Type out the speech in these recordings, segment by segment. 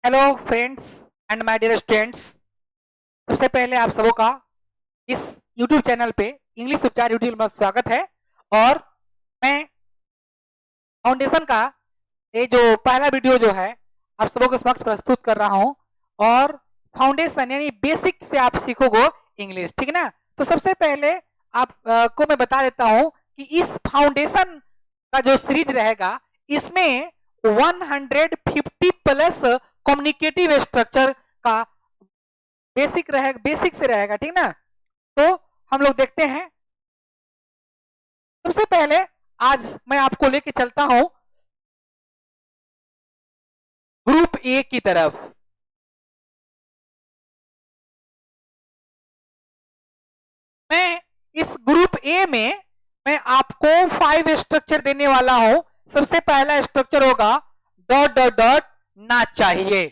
Hello friends and my dear students. सबसे पहले आप सबों का इस YouTube चैनल पे इंग्लिश उपचार यूट्यूब में स्वागत है। और मैं फाउंडेशन का ये जो पहला वीडियो जो है आप सबों के समक्ष प्रस्तुत कर रहा हूं। और फाउंडेशन यानी बेसिक से आप सीखोगे इंग्लिश, ठीक है ना। तो सबसे पहले आप को मैं बता देता हूं कि इस फाउंडेशन का जो सीरीज रहेगा इसमें 150 प्लस कम्युनिकेटिव स्ट्रक्चर का बेसिक से रहेगा, ठीक ना। तो हम लोग देखते हैं। सबसे पहले आज मैं आपको लेके चलता हूं ग्रुप ए की तरफ। मैं इस ग्रुप ए में मैं आपको 5 स्ट्रक्चर देने वाला हूं। सबसे पहला स्ट्रक्चर होगा डॉट डॉट डॉट ना चाहिए।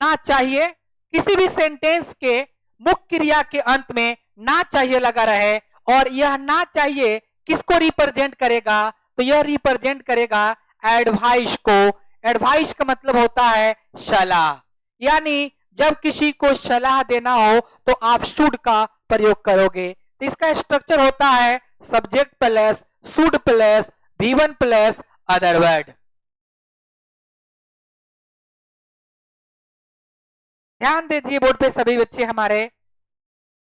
ना चाहिए किसी भी सेंटेंस के मुख्य क्रिया के अंत में ना चाहिए लगा रहे। और यह ना चाहिए किसको रिप्रेजेंट करेगा? तो यह रिप्रेजेंट करेगा एडवाइस को। एडवाइस का मतलब होता है सलाह, यानी जब किसी को सलाह देना हो तो आप शुड का प्रयोग करोगे। तो इसका स्ट्रक्चर होता है subject plus should plus V1 plus other word. ध्यान दीजिए बोर्ड पे सभी बच्चे हमारे,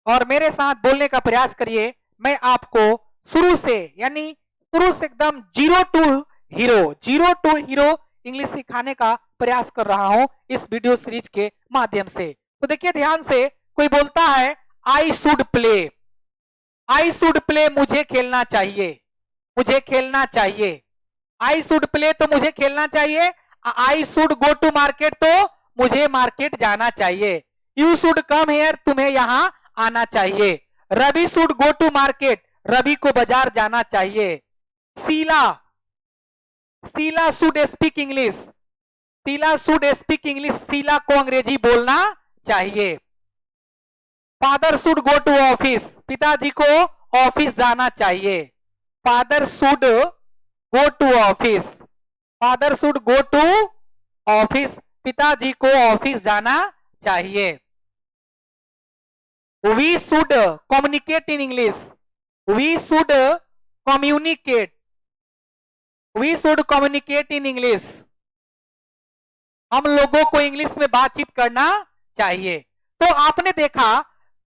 और मेरे साथ बोलने का प्रयास करिए। मैं आपको शुरू से यानी शुरू से एकदम जीरो टू हीरो इंग्लिश सिखाने का प्रयास कर रहा हूं इस वीडियो सीरीज के माध्यम से। तो देखिए ध्यान से, कोई बोलता है I should play. I should play मुझे खेलना चाहिए, मुझे खेलना चाहिए। आई शुड प्ले तो मुझे खेलना चाहिए। I should go to market तो मुझे मार्केट जाना चाहिए। यू शुड कम हेयर तुम्हें यहां आना चाहिए। Ravi should go to market Ravi को बाजार जाना चाहिए। Sheela Sheela should speak English, Sheela should speak English Sheela को अंग्रेजी बोलना चाहिए। Father should go to office पिताजी को ऑफिस जाना चाहिए। Father should go to office, father should go to office पिताजी को ऑफिस जाना चाहिए। We should communicate in English, we should communicate, we should communicate in English. हम लोगों को इंग्लिश में बातचीत करना चाहिए। तो आपने देखा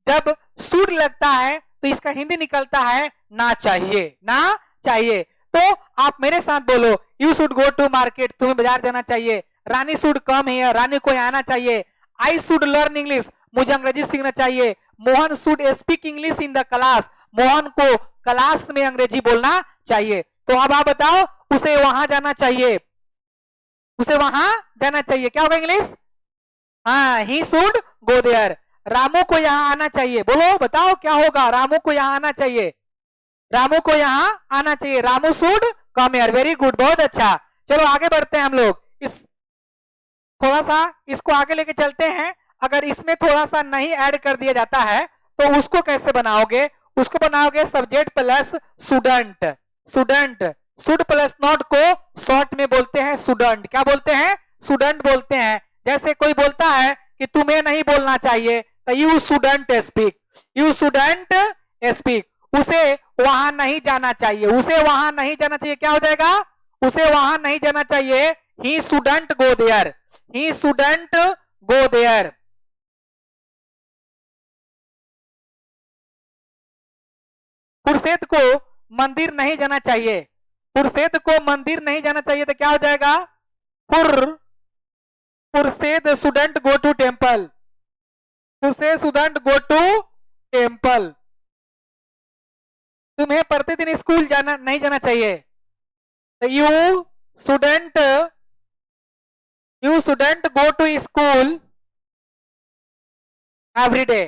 जब शुड लगता है तो इसका हिंदी निकलता है ना चाहिए, ना चाहिए। तो आप मेरे साथ बोलो, you should go to market तुम्हें बाजार जाना चाहिए। रानी शुड कम हियर रानी को आना चाहिए। आई शुड लर्न इंग्लिश मुझे अंग्रेजी सीखना चाहिए। Mohan should speak English in the class Mohan को क्लास में अंग्रेजी बोलना चाहिए। तो अब आप बताओ उसे वहां जाना चाहिए, उसे वहां जाना चाहिए। क्या होगा इंग्लिश? हाँ, he should go there. Ramu को यहाँ आना चाहिए, बोलो बताओ क्या होगा? रामू को यहाँ आना चाहिए, रामू को यहाँ आना चाहिए। Ramu should come here. Very good, बहुत अच्छा। चलो आगे बढ़ते हैं हम लोग। इस थोड़ा सा इसको आगे लेके चलते हैं। अगर इसमें थोड़ा सा नहीं ऐड कर दिया जाता है तो उसको कैसे बनाओगे? उसको बनाओगे subject plus student. Student should plus not को शॉर्ट में बोलते हैं स्टूडेंट। क्या बोलते हैं? स्टूडेंट बोलते हैं। जैसे कोई बोलता है कि तुम्हें नहीं बोलना चाहिए तो you student speak, you student speak. उसे वहां नहीं जाना चाहिए, उसे वहां नहीं जाना चाहिए। क्या हो जाएगा? उसे वहां नहीं जाना चाहिए। He student go there, he student go there. Khurshed को मंदिर नहीं जाना चाहिए, खुर्शेद को मंदिर नहीं जाना चाहिए। तो क्या हो जाएगा? Khurshed student go to temple, Khurshed student go to temple. तुम्हें प्रतिदिन स्कूल जाना नहीं जाना चाहिए। You student, you student go to school every day,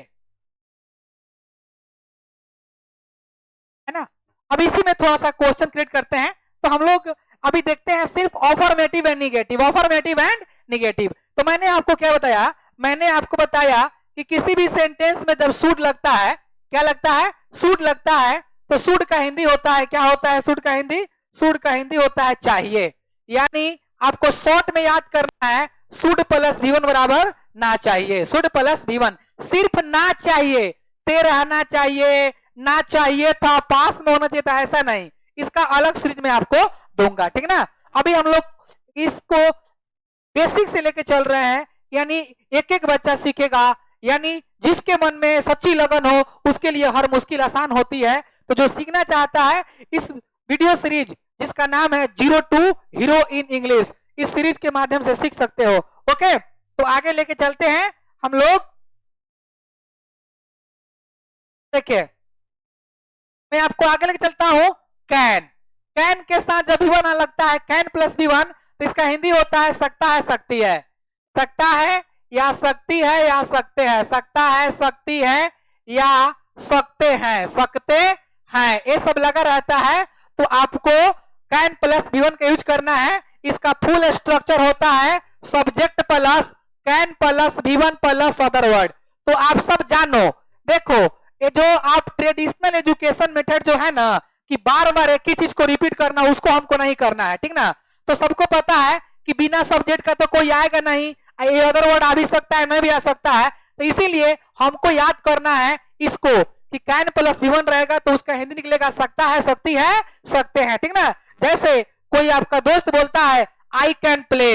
है ना। अब इसी में थोड़ा सा क्वेश्चन क्रिएट करते हैं। तो हम लोग अभी देखते हैं सिर्फ ऑफर्मेटिव एंड निगेटिव, ऑफर्मेटिव एंड निगेटिव। तो मैंने आपको क्या बताया? मैंने आपको बताया कि किसी भी सेंटेंस में जब शुड लगता है, क्या लगता है? शुड लगता है। तो शुड का हिंदी होता है, क्या होता है शुड का हिंदी? शुड का हिंदी होता है चाहिए। यानी आपको शॉर्ट में याद करना है शुड प्लस V1 बराबर ना चाहिए, शुड प्लस V1, सिर्फ ना चाहिए, ते रहना चाहिए, ना चाहिए था, पास में होना चाहिए था, ऐसा नहीं, इसका अलग सीरीज में आपको दूंगा, ठीक ना। अभी हम लोग इसको बेसिक से लेके चल रहे हैं, यानी एक एक बच्चा सीखेगा, यानी जिसके मन में सच्ची लगन हो उसके लिए हर मुश्किल आसान होती है। तो जो सीखना चाहता है इस वीडियो सीरीज जिसका नाम है 02 हीरो इन इंग्लिश, इस सीरीज के माध्यम से सीख सकते हो। ओके, तो आगे लेके चलते हैं हम लोग। देखिए मैं आपको आगे लेके चलता हूं। कैन, कैन के साथ जब भी बना लगता है कैन प्लस V1, तो इसका हिंदी होता है सकता है सकती है, सकता है या सकती है या सकते हैं, सकता है सकती है या सकते हैं, सकते हैं, ये सब लगा रहता है। तो आपको कैन प्लस V1 का यूज करना है। इसका फुल स्ट्रक्चर होता है subject plus can plus V1 plus other word. तो आप सब जानो, देखो ये जो आप ट्रेडिशनल एजुकेशन मेथड जो है ना कि बार बार एक ही चीज को रिपीट करना, उसको हमको नहीं करना है, ठीक ना। तो सबको पता है कि बिना सब्जेक्ट का तो कोई आएगा नहीं, ये अदर वर्ड आ भी सकता है, नहीं भी आ सकता है। तो इसीलिए हमको याद करना है इसको कि कैन प्लस V1 रहेगा तो उसका हिंदी निकलेगा सकता है सकती है सकते हैं, ठीक ना। जैसे कोई आपका दोस्त बोलता है I can play,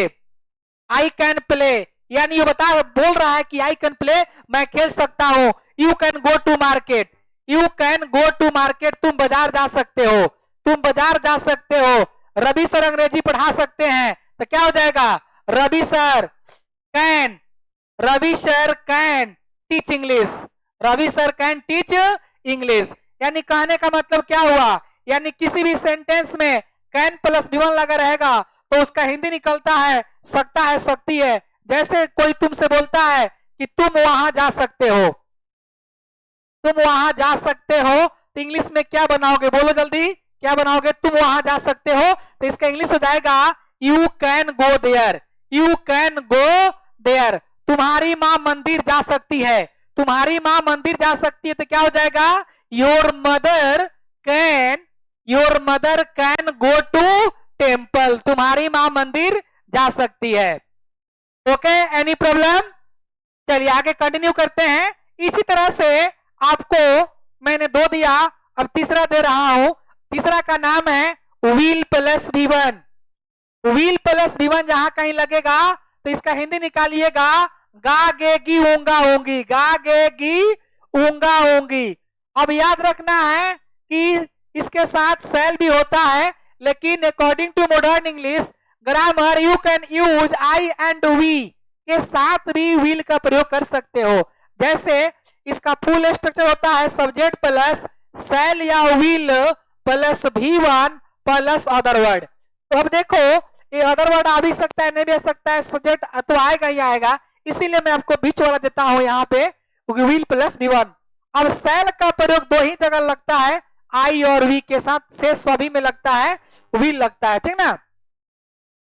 I can play, यानी ये बोल रहा है कि आई कैन प्ले, मैं खेल सकता हूं। You can go to market, you can go to market, तुम बाजार जा सकते हो, तुम बाजार जा सकते हो। रवि सर अंग्रेजी पढ़ा सकते हैं, तो क्या हो जाएगा Ravi sir can, Ravi sir can teach English, Ravi sir can teach English. यानी कहने का मतलब क्या हुआ, यानी किसी भी सेंटेंस में कैन प्लस V1 लगा रहेगा तो उसका हिंदी निकलता है सकता है सकती है। जैसे कोई तुमसे बोलता है कि तुम वहां जा सकते हो, तुम वहां जा सकते हो, तो इंग्लिश में क्या बनाओगे, बोलो जल्दी क्या बनाओगे, तुम वहां जा सकते हो, तो इसका इंग्लिश हो जाएगा you can go there, you can go there. तुम्हारी माँ मंदिर जा सकती है, तुम्हारी माँ मंदिर जा सकती है, तो क्या हो जाएगा your mother can, your mother can go to temple, तुम्हारी माँ मंदिर जा सकती है। Okay, any problem? चलिए आगे कंटिन्यू करते हैं। इसी तरह से आपको मैंने 2 दिया, अब तीसरा दे रहा हूं। तीसरा का नाम है wheel plus V1, wheel plus V1 जहां कहीं लगेगा तो इसका हिंदी निकालिएगा गागेगी ऊंगा ऊंगी, गागेगी ऊंगा ऊंगी। अब याद रखना है कि इसके साथ सेल भी होता है, लेकिन according to modern English grammar you can use I and we के साथ भी व्हील का प्रयोग कर सकते हो। जैसे इसका फुल स्ट्रक्चर होता है सब्जेक्ट प्लस सेल या wheel plus V1 plus other word. तो अब देखो ये अदर वर्ड आ भी सकता है, नहीं भी आ सकता है, सब्जेक्ट तो आएगा ही आएगा, इसीलिए मैं आपको बीच वाला देता हूं यहाँ पे व्हील प्लस V1। अब सेल का प्रयोग 2 ही जगह लगता है, आई और वी के साथ, से सभी में लगता है व्हील लगता है, ठीक ना।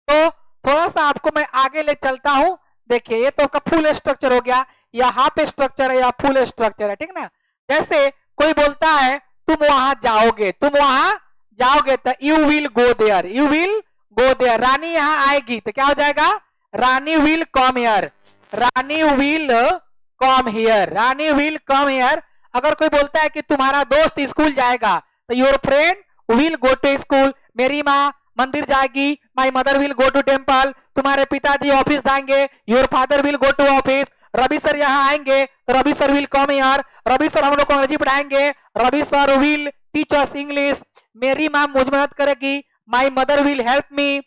तो थोड़ा सा आपको मैं आगे ले चलता हूं। देखिए ये तो आपका फुल स्ट्रक्चर हो गया, या हाफ स्ट्रक्चर है या फुल स्ट्रक्चर है, ठीक ना। जैसे कोई बोलता है तुम वहां जाओगे, तुम वहां जाओगे, तो you will go there, you will go there. Rani यहाँ आएगी तो क्या हो जाएगा Rani will come here, Rani will come here, Rani will come here. अगर कोई बोलता है कि तुम्हारा दोस्त स्कूल जाएगा तो your friend will go to school, मेरी माँ मंदिर जाएगी, my mother will go to temple, तुम्हारे पिताजी ऑफिस जाएंगे, your father will go to office. Ravi sir यहाँ आएंगे तो Ravi sir will come here, Ravi sir हम लोग को अंग्रेजी पढ़ाएंगे, Ravi sir will teach us English. मेरी माँ मुझ में मदद करेगी, my mother will help me,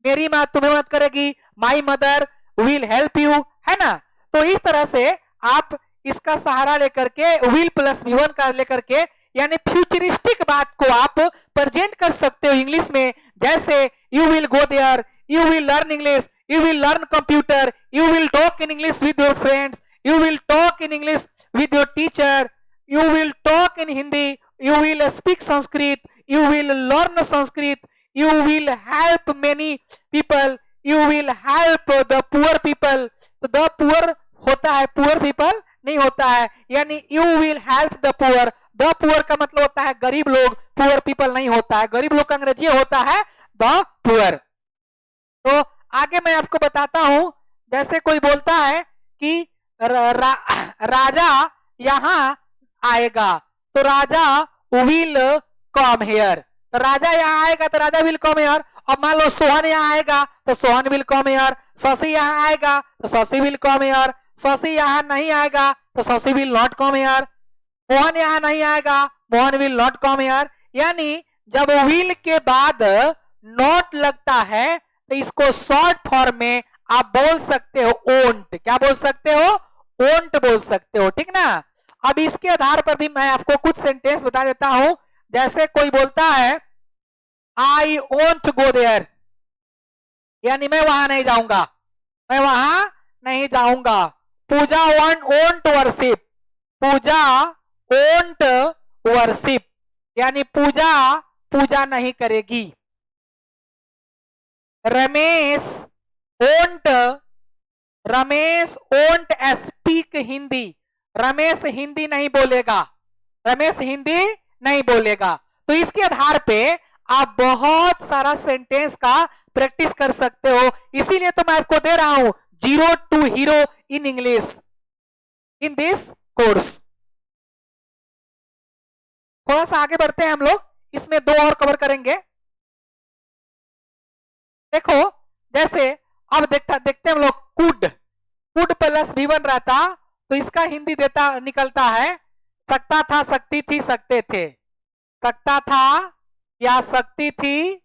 मेरी माँ तुम्हें मदद करेगी, my mother will help you, है ना। तो इस तरह से आप इसका सहारा लेकर के व्हील प्लस V1 का लेकर के, यानी फ्यूचरिस्टिक बात को आप प्रेजेंट कर सकते हो इंग्लिश में। जैसे you will go there, you will learn English, you will learn computer, you will talk in English with your friends, you will talk in English with your teacher, you will talk in Hindi, you will speak Sanskrit, you will learn Sanskrit, you will help many people, you will help the poor people। तो the poor होता है, poor people नहीं होता है, यानी you will help the poor, the poor का मतलब होता है गरीब लोग, poor people नहीं होता है, गरीब लोग का अंग्रेजी होता है the poor। तो आगे मैं आपको बताता हूं, जैसे कोई बोलता है कि राजा यहाँ आएगा, तो राजा विल कम हेयर, तो राजा यहाँ आएगा तो राजा विल कम हेयर। अब मान लो सोहन यहाँ आएगा तो Sohan will come here, Shashi यहाँ आएगा तो Shashi will come here, Shashi यहाँ नहीं आएगा तो Shashi will not come here, Mohan यहाँ नहीं आएगा, Mohan will not come here. यानी जब विल के बाद नॉट लगता है तो इसको शॉर्ट फॉर्म में आप बोल सकते हो ओंट। क्या बोल सकते हो? ओंट बोल सकते हो, ठीक ना। अब इसके आधार पर भी मैं आपको कुछ सेंटेंस बता देता हूं। जैसे कोई बोलता है आई ओंट गो देयर, यानी मैं वहां नहीं जाऊंगा, मैं वहां नहीं जाऊंगा। पूजा ओंट वर्शिप, पूजा ओंट वर्शिप, यानी पूजा पूजा नहीं करेगी। रमेश ओंट स्पीक हिंदी, रमेश हिंदी नहीं बोलेगा, रमेश हिंदी नहीं बोलेगा। तो इसके आधार पे आप बहुत सारा सेंटेंस का प्रैक्टिस कर सकते हो। इसीलिए तो मैं आपको दे रहा हूं 0 to Hero in English in this course. थोड़ा सा आगे बढ़ते हैं हम लोग, इसमें 2 और कवर करेंगे। देखो जैसे अब देखते हैं हम लोग कुड प्लस V1 रहता तो इसका हिंदी देता निकलता है सकता था, सकती थी, सकते थे। सकता था या सकती थी,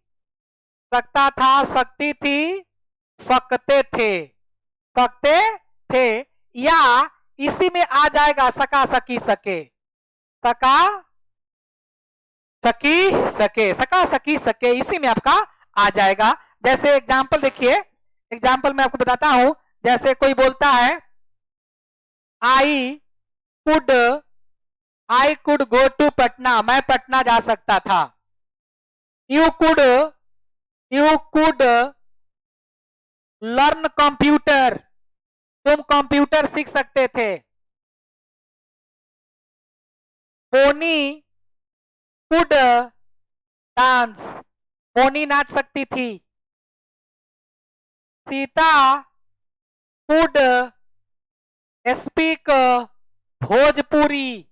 सकता था, सकती थी, सकते थे, सकते थे। या इसी में आ जाएगा सका, सकी, सके, सका, सकी, सके, सका, सकी, सके, इसी में आपका आ जाएगा। जैसे एग्जाम्पल देखिए, एग्जाम्पल मैं आपको बताता हूं। जैसे कोई बोलता है I could go to Patna, मैं पटना जा सकता था। यू कुड लर्न कंप्यूटर, तुम कंप्यूटर सीख सकते थे। मोनी कुड डांस, मोनी नाच सकती थी। सीता कुड स्पीक भोजपुरी,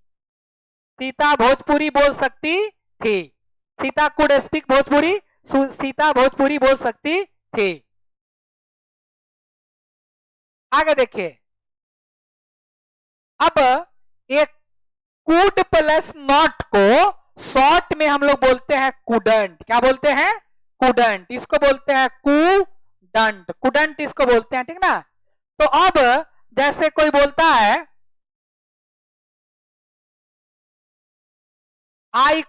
सीता भोजपुरी बोल सकती थी। सीता कुड स्पीक भोजपुरी, सीता भोजपुरी बोल सकती थी। आगे देखिए, अब एक कुड प्लस नॉट को शॉर्ट में हम लोग बोलते हैं कुडंट। क्या बोलते हैं? कुडंट। इसको बोलते हैं कुडंट, कुडंट इसको बोलते हैं, ठीक ना। तो अब जैसे कोई बोलता है आई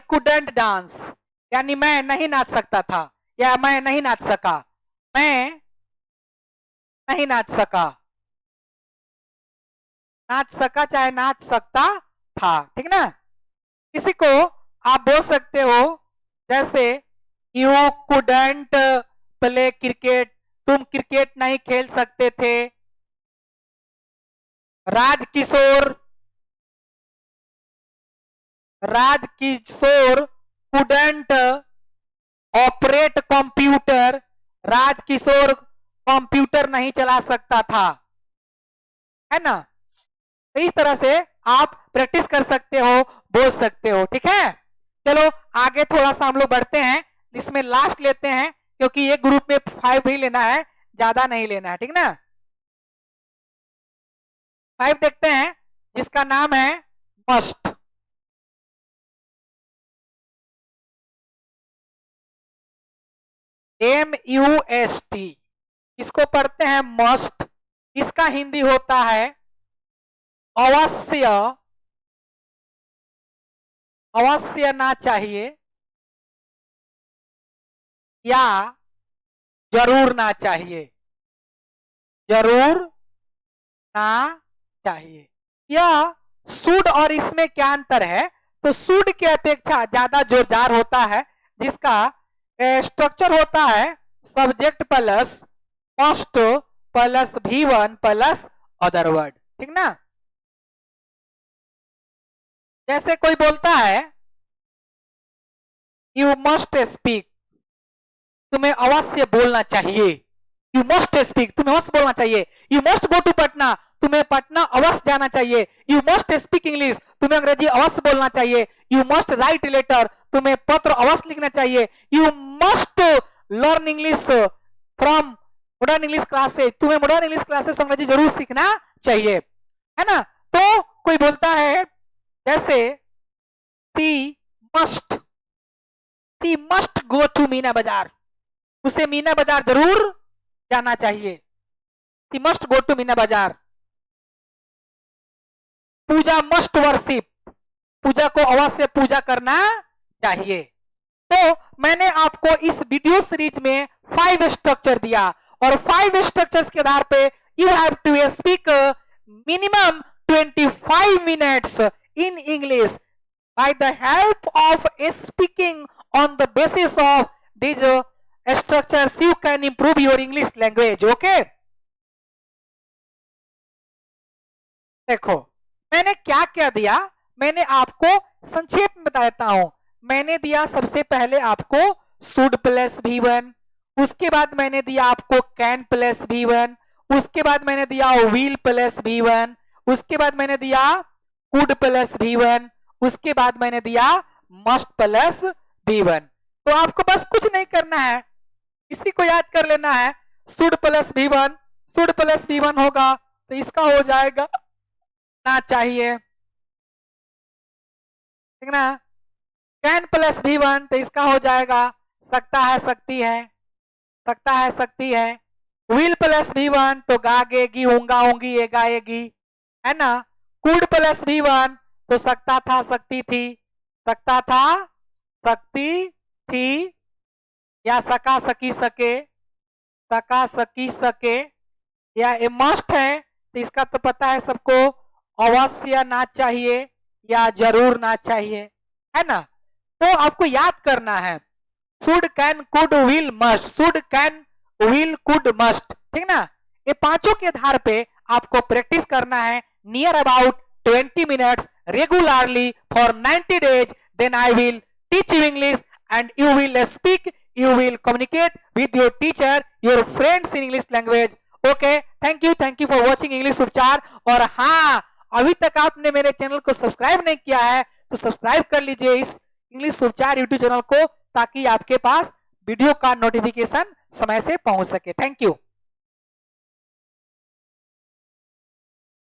कुडंट डांस, यानी मैं नहीं नाच सकता था या मैं नहीं नाच सका, मैं नहीं नाच सका, नाच सका चाहे नाच सकता था, ठीक ना। इसी को आप बोल सकते हो जैसे यू कुडंट प्ले क्रिकेट, तुम क्रिकेट नहीं खेल सकते थे। Rajkishore couldn't operate computer, Rajkishore computer नहीं चला सकता था, है ना। तो इस तरह से आप प्रैक्टिस कर सकते हो, बोल सकते हो, ठीक है। चलो आगे थोड़ा सा हम लोग बढ़ते हैं, इसमें लास्ट लेते हैं क्योंकि एक ग्रुप में 5 ही लेना है, ज्यादा नहीं लेना है, ठीक ना। 5 देखते हैं जिसका नाम है मस्ट। MUST, इसको पढ़ते हैं मस्ट। इसका हिंदी होता है अवश्य, अवश्य ना चाहिए या जरूर ना चाहिए, जरूर ना चाहिए। यह शुड और इसमें क्या अंतर है? तो शुड के अपेक्षा ज्यादा जोरदार होता है, जिसका स्ट्रक्चर होता है subject plus must plus V1 plus other word, ठीक ना। जैसे कोई बोलता है यू मस्ट स्पीक, तुम्हें अवश्य बोलना चाहिए, यू मस्ट स्पीक, तुम्हें अवश्य बोलना चाहिए। You must go to Patna, तुम्हें पटना अवश्य जाना चाहिए। यू मस्ट स्पीक इंग्लिश, तुम्हें अंग्रेजी अवश्य बोलना चाहिए। यू मस्ट राइट लेटर, तुम्हें पत्र अवश्य लिखना चाहिए। You must learn English from modern English classes, तुम्हें मॉडर्न इंग्लिश क्लासेस अंग्रेजी जरूर सीखना चाहिए, है ना। तो कोई बोलता है जैसे सी मस्ट गो टू मीना बाजार, उसे मीना बाजार जरूर जाना चाहिए। सी मस्ट गो टू मीना बाजार। पूजा मस्ट वर्शिप, पूजा को अवश्य पूजा करना चाहिए। तो मैंने आपको इस वीडियो सीरीज में 5 स्ट्रक्चर दिया और 5 स्ट्रक्चर्स के आधार पे you have to speak minimum 25 minutes in English by the help of speaking on the basis of this structures you can improve your English language. Okay, देखो मैंने क्या क्या दिया, मैंने आपको संक्षेप में बता देता हूं। मैंने दिया सबसे पहले आपको शुड प्लस V1, उसके बाद मैंने दिया आपको कैन प्लस V1, उसके बाद मैंने दिया विल प्लस V1, उसके बाद मैंने दिया कुड प्लस V1, उसके बाद मैंने दिया मस्ट प्लस V1। तो आपको बस कुछ नहीं करना है, इसी को याद कर लेना है। Should plus V1, should plus V1 होगा तो इसका हो जाएगा ना चाहिए, ठीक ना। कैन प्लस V1 तो इसका हो जाएगा सकता है सकती है, सकता है सकती है। विल प्लस V1 तो गागेगी होगा होंगी एगा एगी, है ना। कुड प्लस V1 तो सकता था सकती थी, सकता था सकती थी, या सका सकी सके, सका सकी सके, या ए मस्ट है तो इसका तो पता है सबको, अवश्य ना चाहिए या जरूर ना चाहिए, है ना। तो आपको याद करना है should can could will must, should can will could must, ठीक ना। ये पांचों के आधार पे आपको प्रैक्टिस करना है near about 20 minutes regularly for 90 days, then I will teach you English and you will speak, you will communicate with your teacher, your friends in English language. Okay, thank you for watching English उपचार। और हाँ, अभी तक आपने मेरे channel को subscribe नहीं किया है तो सब्सक्राइब कर लीजिए इस इंग्लिश उपचार यूट्यूब चैनल को, ताकि आपके पास वीडियो का नोटिफिकेशन समय से पहुंच सके। Thank you.